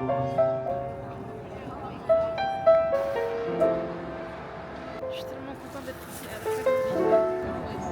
Je suis tellement contente d'être ici à la fac de Lille.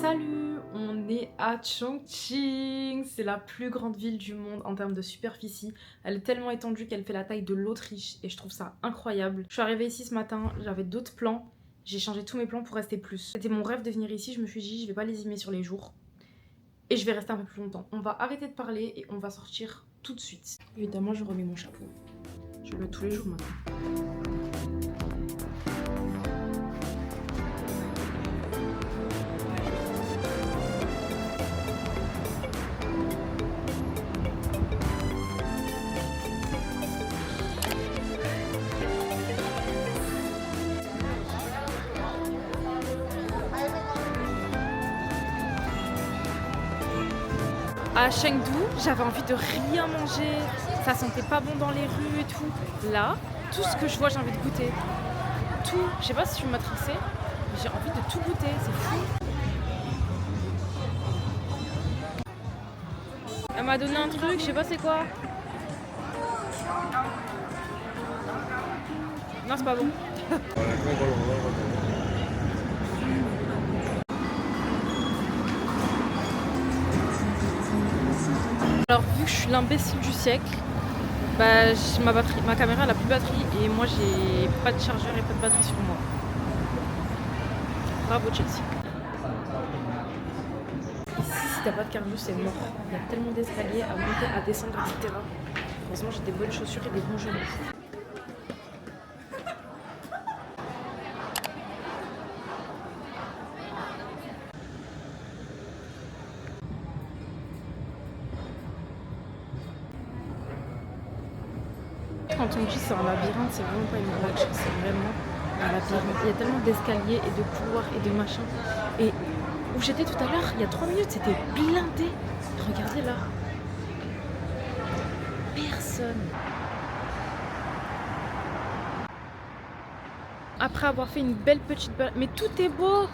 Salut, on est à Chongqing. C'est la plus grande ville du monde en termes de superficie. Elle est tellement étendue qu'elle fait la taille de l'Autriche et je trouve ça incroyable. Je suis arrivée ici ce matin, j'avais d'autres plans. J'ai changé tous mes plans pour rester plus. C'était mon rêve de venir ici, je me suis dit je vais pas lésimer sur les jours. Et je vais rester un peu plus longtemps. On va arrêter de parler et on va sortir tout de suite. Évidemment, je remets mon chapeau. Je le mets tous les jours maintenant. À Chengdu, j'avais envie de rien manger, ça sentait pas bon dans les rues et tout. Là, tout ce que je vois, j'ai envie de goûter. Tout, je sais pas si je suis matrixée, mais j'ai envie de tout goûter, c'est fou. Elle m'a donné un truc, je sais pas c'est quoi. Non, c'est pas bon. Alors vu que je suis l'imbécile du siècle, bah, ma caméra elle a plus de batterie et moi j'ai pas de chargeur et pas de batterie sur moi. Bravo Chelsea. Ici si t'as pas de cardio c'est mort. Il y a tellement d'escaliers à monter, à descendre, etc. Heureusement j'ai des bonnes chaussures et des bons genoux. Quand on dit c'est un labyrinthe, c'est vraiment pas une blague, c'est vraiment un labyrinthe. Il y a tellement d'escaliers et de couloirs et de machins. Et où j'étais tout à l'heure, il y a 3 minutes, c'était blindé. Regardez là. Personne. Après avoir fait une belle petite balade, mais tout est beau.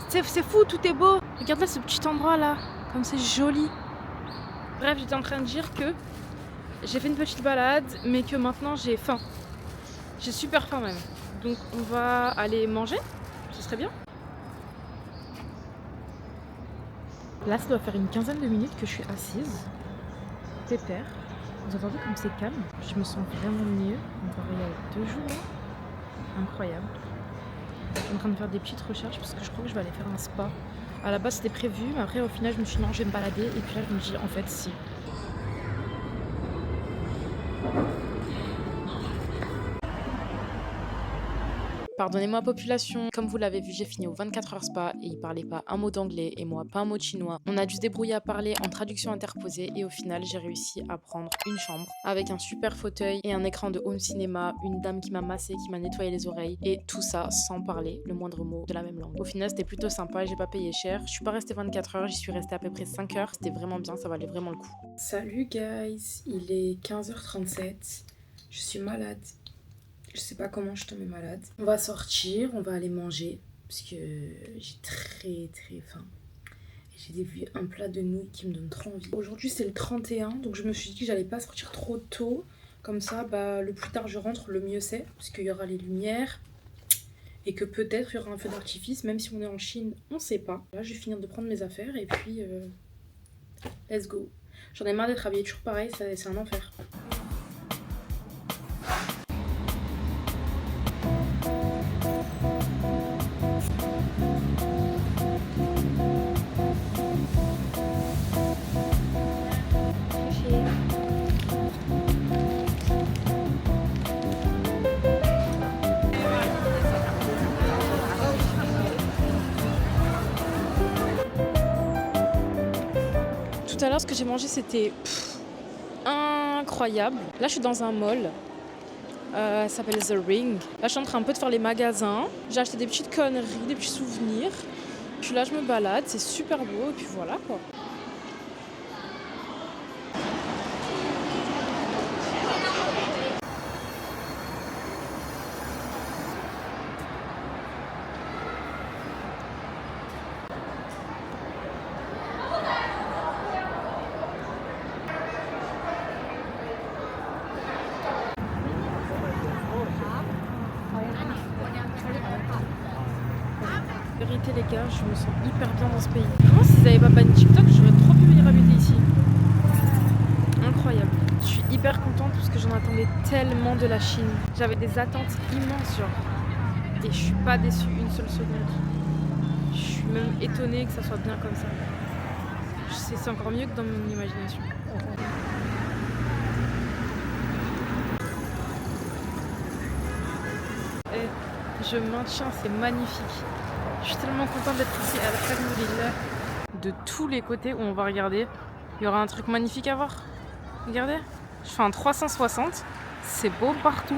C'est fou, tout est beau. Regarde là ce petit endroit là, comme c'est joli. Bref, j'étais en train de dire que j'ai fait une petite balade, mais que maintenant j'ai faim. J'ai super faim même. Donc on va aller manger, ce serait bien. Là, ça doit faire une quinzaine de minutes que je suis assise, pépère. Vous entendez comme c'est calme? Je me sens vraiment mieux comparé à 2 jours là. Incroyable. Je suis en train de faire des petites recherches parce que je crois que je vais aller faire un spa. À la base c'était prévu, mais après au final je me suis dit non, je vais me balader et puis là je me dis en fait si. Pardonnez-moi population, comme vous l'avez vu j'ai fini au 24 heures spa et il parlait pas un mot d'anglais et moi pas un mot de chinois. On a dû se débrouiller à parler en traduction interposée et au final j'ai réussi à prendre une chambre avec un super fauteuil et un écran de home cinéma, une dame qui m'a massé, qui m'a nettoyé les oreilles et tout ça sans parler le moindre mot de la même langue. Au final c'était plutôt sympa et j'ai pas payé cher. Je suis pas restée 24 heures, j'y suis restée à peu près 5 heures. C'était vraiment bien, ça valait vraiment le coup. Salut guys, il est 15h37, je suis malade. Je sais pas comment je suis tombée malade. On va sortir, on va aller manger parce que j'ai très faim. J'ai vu un plat de nouilles qui me donne trop envie. Aujourd'hui c'est le 31, donc je me suis dit que j'allais pas sortir trop tôt. Comme ça, bah, le plus tard je rentre, le mieux c'est. Parce qu'il y aura les lumières et que peut-être il y aura un feu d'artifice. Même si on est en Chine, on sait pas. Là je vais finir de prendre mes affaires et puis let's go. J'en ai marre d'être habillée toujours pareil, c'est un enfer. Tout à l'heure, ce que j'ai mangé, c'était incroyable. Là, je suis dans un mall. Ça s'appelle The Ring. Là, je suis en train un peu de faire les magasins. J'ai acheté des petites conneries, des petits souvenirs. Puis là, je me balade. C'est super beau. Et puis voilà, quoi. Vérité les gars, je me sens hyper bien dans ce pays. Vraiment s'ils avaient pas banni TikTok, j'aurais trop pu venir habiter ici. Incroyable. Je suis hyper contente parce que j'en attendais tellement de la Chine. J'avais des attentes immenses genre. Et je suis pas déçue une seule seconde. Je suis même étonnée que ça soit bien comme ça. C'est encore mieux que dans mon imagination. Et je maintiens, c'est magnifique. Je suis tellement contente d'être ici à la Fagnouville. De tous les côtés où on va regarder, il y aura un truc magnifique à voir. Regardez, je fais un 360, c'est beau partout.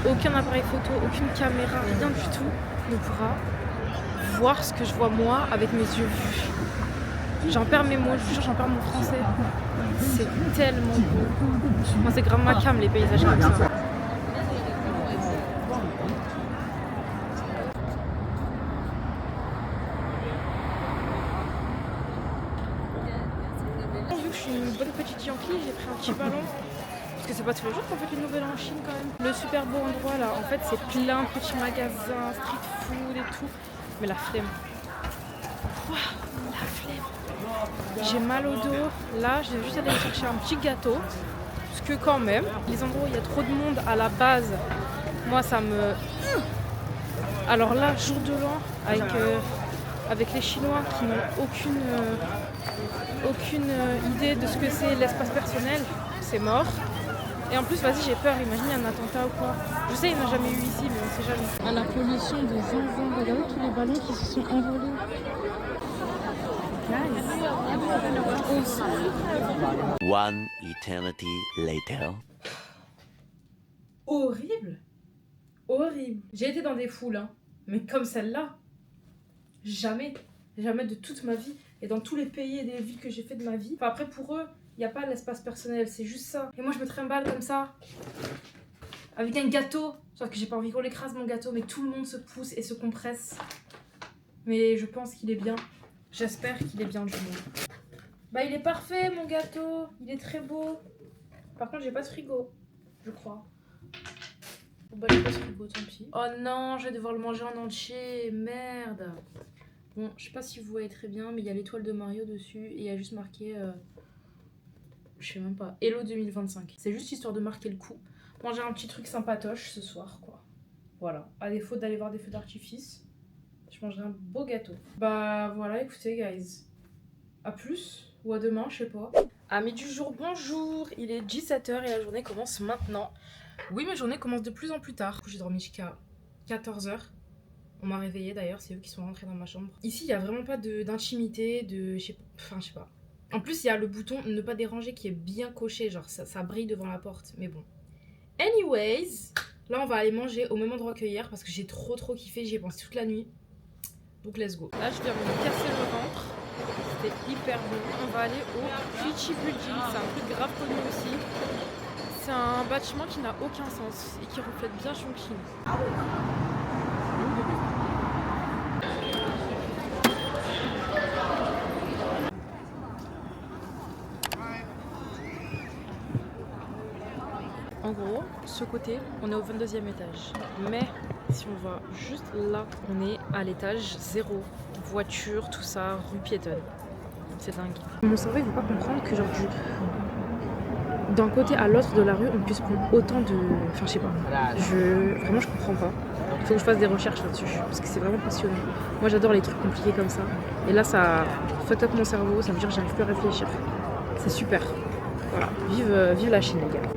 Aucun appareil photo, aucune caméra, rien du tout ne pourra voir ce que je vois moi avec mes yeux vus. J'en perds mes mots, je vous jure, j'en perds mon français. C'est tellement beau. Moi, c'est grave ma cam, les paysages comme ça. Vu que je suis une bonne petite Yankee, j'ai pris un petit ballon. Parce que c'est pas tous les jours qu'on fait le nouvel an en Chine quand même. Le super beau endroit là, en fait, c'est plein de petits magasins, street food et tout. Mais la flemme. Wow, la flemme. J'ai mal au dos. Là, je vais juste aller chercher un petit gâteau. Parce que quand même, les endroits où il y a trop de monde à la base, moi ça me... Alors là, jour de l'an, avec les Chinois qui n'ont aucune idée de ce que c'est l'espace personnel, c'est mort. Et en plus, vas-y, j'ai peur, imagine un attentat ou quoi. Je sais, il n'y en a jamais eu ici, mais on sait jamais. À la pollution des zinzins, regardez tous les ballons qui se sont envolés. One eternity later. Horrible. Horrible. J'ai été dans des foules, hein, mais comme celle-là, jamais. Jamais de toute ma vie. Et dans tous les pays et des villes que j'ai fait de ma vie. Enfin, après, pour eux, il n'y a pas l'espace personnel, c'est juste ça. Et moi, je me trimballe comme ça, avec un gâteau. Sauf que j'ai pas envie qu'on l'écrase mon gâteau, mais tout le monde se pousse et se compresse. Mais je pense qu'il est bien. J'espère qu'il est bien du moins. Bah, il est parfait, mon gâteau. Il est très beau. Par contre, j'ai pas de frigo, je crois. Bon, bah, j'ai pas de frigo, tant pis. Oh non, je vais devoir le manger en entier. Merde. Bon, je sais pas si vous voyez très bien, mais il y a l'étoile de Mario dessus et il y a juste marqué... je sais même pas. Hello 2025. C'est juste histoire de marquer le coup. Manger un petit truc sympatoche ce soir, quoi. Voilà. À défaut d'aller voir des feux d'artifice, je mangerai un beau gâteau. Bah voilà, écoutez, guys. À plus. Ou à demain, je sais pas. Amis du jour, bonjour. Il est 17h et la journée commence maintenant. Oui, ma journée commence de plus en plus tard. J'ai dormi jusqu'à 14h. On m'a réveillée d'ailleurs, c'est eux qui sont rentrés dans ma chambre. Ici, il n'y a vraiment pas d'intimité, je sais pas. En plus, il y a le bouton ne pas déranger qui est bien coché, genre ça brille devant la porte, mais bon. Anyways, là on va aller manger au même endroit que hier parce que j'ai trop kiffé, j'y ai pensé toute la nuit. Donc let's go. Là, je viens de me casser le ventre, c'était hyper bon. On va aller au Puichi Building, c'est un truc grave connu aussi. C'est un bâtiment qui n'a aucun sens et qui reflète bien Chongqing. En gros, ce côté, on est au 22e étage. Mais si on va juste là, on est à l'étage 0. Voiture, tout ça, rue piétonne. C'est dingue. Mon cerveau, il veut pas comprendre que genre d'un côté à l'autre de la rue, on puisse prendre autant de... Enfin, je sais pas. Vraiment, je comprends pas. Il faut que je fasse des recherches là-dessus. Parce que c'est vraiment passionnant. Moi, j'adore les trucs compliqués comme ça. Et là, ça fuck up mon cerveau. Ça veut dire que j'arrive plus à réfléchir. C'est super. Voilà. Vive la Chine, les gars.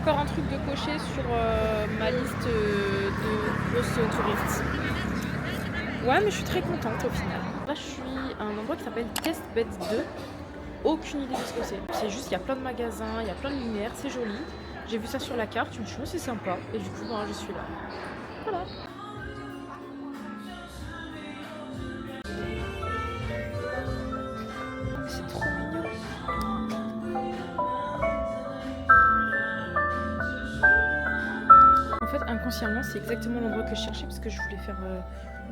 encore un truc de cocher sur ma liste de grosses touristes. Ouais, mais je suis très contente au final. Là, je suis à un endroit qui s'appelle Testbed 2. Aucune idée de ce que c'est. C'est juste, il y a plein de magasins, il y a plein de lumière, c'est joli. J'ai vu ça sur la carte, je me suis dit, c'est sympa. Et du coup, je suis là. Voilà. C'est trop mignon. En fait, inconsciemment, c'est exactement l'endroit que je cherchais parce que je voulais faire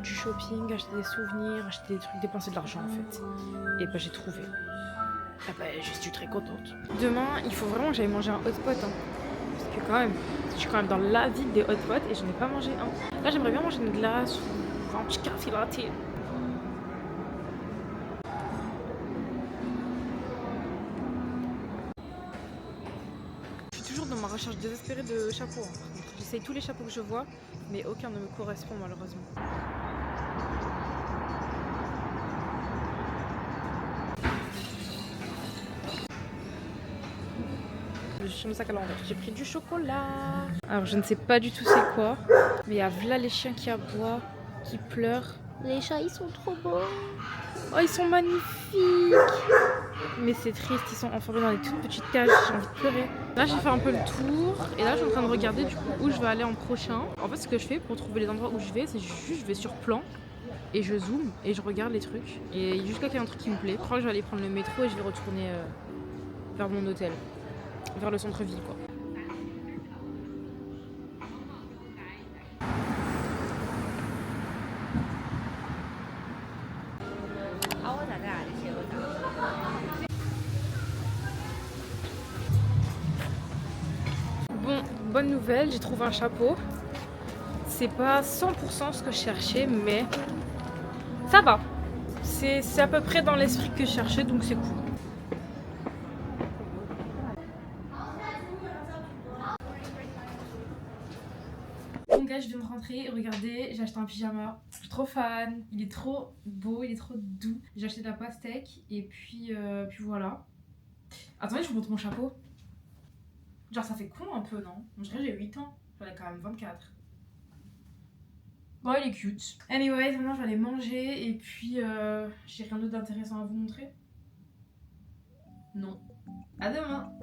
du shopping, acheter des souvenirs, acheter des trucs, dépenser de l'argent en fait. Et j'ai trouvé. Je suis très contente. Demain, il faut vraiment que j'aille manger un hot pot. Hein. Parce que quand même, je suis quand même dans la ville des hot pots et j'en ai pas mangé un. Là, j'aimerais bien manger une glace ou un petit café latte. Je suis toujours dans ma recherche désespérée de chapeaux. Hein. J'essaye tous les chapeaux que je vois, mais aucun ne me correspond malheureusement. Je suis mon sac à l'envers. J'ai pris du chocolat. Alors je ne sais pas du tout c'est quoi, mais il y a là les chiens qui aboient, qui pleurent. Les chats ils sont trop beaux. Oh ils sont magnifiques. Mais c'est triste, ils sont enfermés dans des toutes petites cages, j'ai envie de pleurer. Là j'ai fait un peu le tour et là je suis en train de regarder du coup où je vais aller en prochain. En fait ce que je fais pour trouver les endroits où je vais, c'est juste je vais sur plan et je zoome et je regarde les trucs. Et jusqu'à qu'il y ait un truc qui me plaît, je crois que je vais aller prendre le métro et je vais retourner vers mon hôtel. Vers le centre-ville quoi. Bon, bonne nouvelle, j'ai trouvé un chapeau. C'est pas 100% ce que je cherchais, mais ça va. C'est à peu près dans l'esprit que je cherchais, donc c'est cool. Bon gars, je viens de rentrer, regardez, j'ai acheté un pyjama. Je suis trop fan, il est trop beau, il est trop doux. J'ai acheté de la pastèque et puis voilà. Attendez, je vous montre mon chapeau. Genre ça fait con un peu, non? Je dirais j'ai 8 ans, j'en ai quand même 24. Bon, il est cute. Anyway, maintenant je vais aller manger et puis j'ai rien d'autre d'intéressant à vous montrer. Non. À demain.